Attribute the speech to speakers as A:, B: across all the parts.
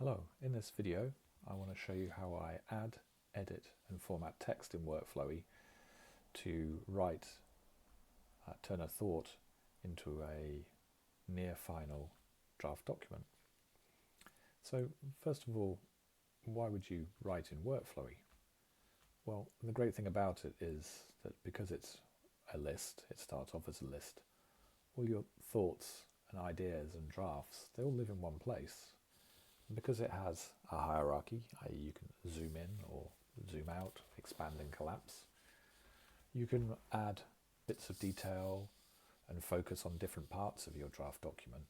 A: Hello, in this video I want to show you how I add, edit and format text in Workflowy to turn a thought into a near final draft document. So first of all, why would you write in Workflowy? Well, the great thing about it is that because it's a list, it starts off as a list, all your thoughts and ideas and drafts, they all live in one place. And because it has a hierarchy, i.e. you can zoom in or zoom out, expand and collapse, you can add bits of detail and focus on different parts of your draft document,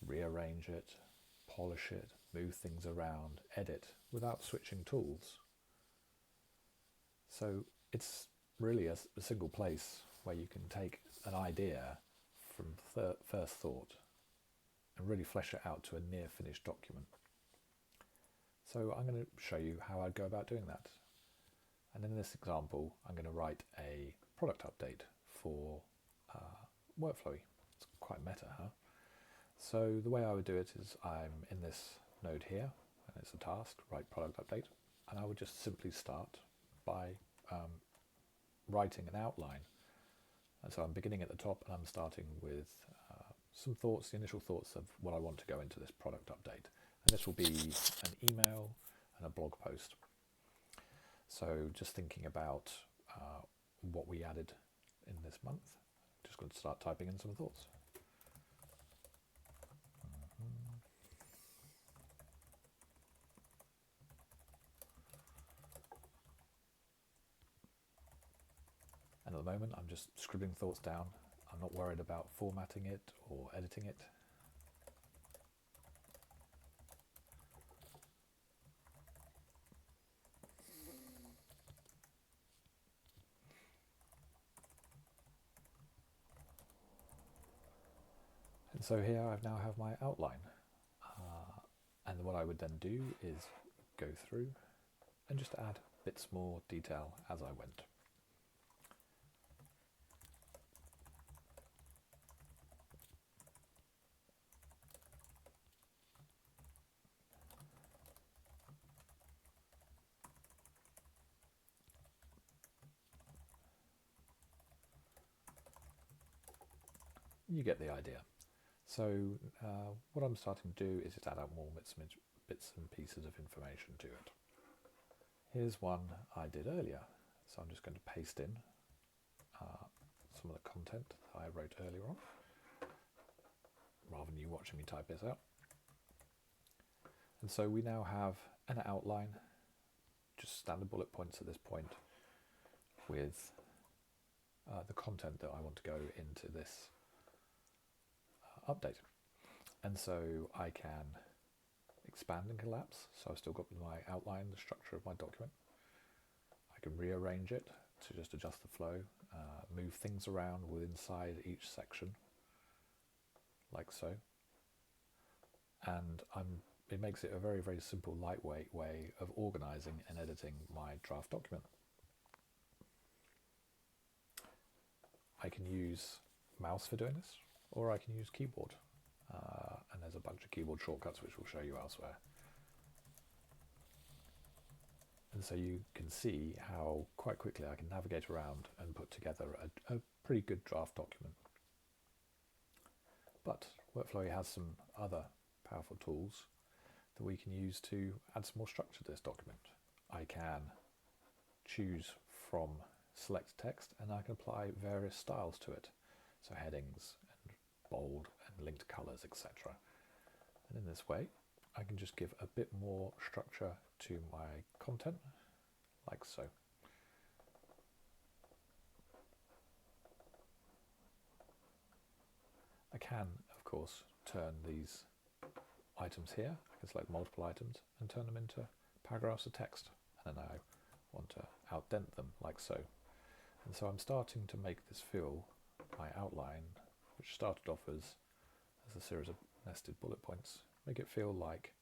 A: rearrange it, polish it, move things around, edit without switching tools. So it's really a single place where you can take an idea from first thought and really flesh it out to a near finished document. So I'm going to show you how I'd go about doing that. And in this example, I'm going to write a product update for Workflowy. It's quite meta, huh? So the way I would do it is I'm in this node here, and it's a task, write product update, and I would just simply start by writing an outline. And so I'm beginning at the top and I'm starting with some thoughts, the initial thoughts of what I want to go into this product update. And this will be an email and a blog post. So just thinking about what we added in this month. Just going to start typing in some thoughts. And at the moment I'm just scribbling thoughts down. I'm not worried about formatting it or editing it. And so here I now have my outline. And what I would then do is go through and just add bits more detail as I went. You get the idea. So what I'm starting to do is just add out more bits and pieces of information to it. Here's one I did earlier. So I'm just going to paste in some of the content that I wrote earlier on, rather than you watching me type this out. And so we now have an outline, just standard bullet points at this point, with the content that I want to go into this update. And so I can expand and collapse, so I've still got my outline, the structure of my document. I can rearrange it to just adjust the flow, move things around inside each section, like so. And it makes it a very, very simple, lightweight way of organising and editing my draft document. I can use mouse for doing this, or I can use keyboard. And there's a bunch of keyboard shortcuts which we'll show you elsewhere. And so you can see how quite quickly I can navigate around and put together a pretty good draft document. But Workflowy has some other powerful tools that we can use to add some more structure to this document. I can choose from select text and I can apply various styles to it. So headings and bold and linked colours, etc. And in this way I can just give a bit more structure to my content, like so. I can, of course, turn these items here, I can select multiple items and turn them into paragraphs of text, and then I want to outdent them, like so. And so I'm starting to make this feel my outline, which started off as a series of nested bullet points, make it feel like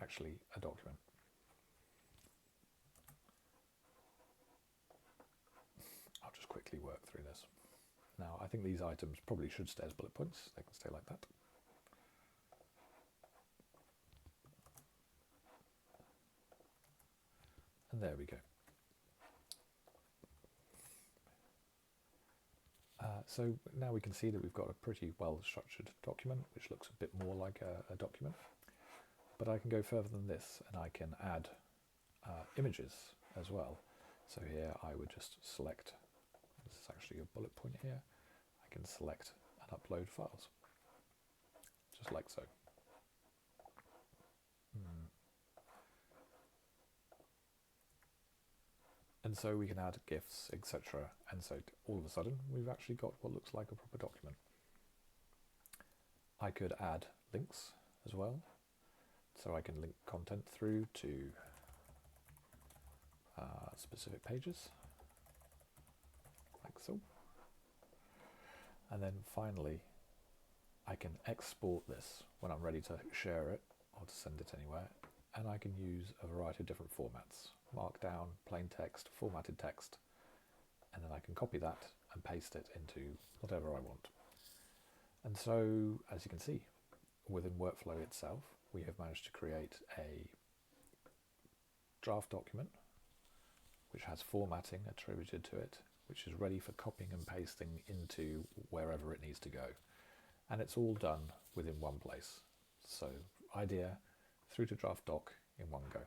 A: actually a document. I'll just quickly work through this. Now I think these items probably should stay as bullet points, they can stay like that. And there we go. So now we can see that we've got a pretty well structured document, which looks a bit more like a document. But I can go further than this, and I can add images as well. So here I would just select, this is actually a bullet point here, I can select and upload files, just like so. And so we can add GIFs, etc. And so all of a sudden we've actually got what looks like a proper document. I could add links as well. So I can link content through to specific pages, like so. And then finally, I can export this when I'm ready to share it or to send it anywhere. And I can use a variety of different formats: markdown, plain text, formatted text, and then I can copy that and paste it into whatever I want. And so, as you can see, within Workflowy itself, we have managed to create a draft document which has formatting attributed to it, which is ready for copying and pasting into wherever it needs to go. And it's all done within one place. So idea through to draft doc in one go.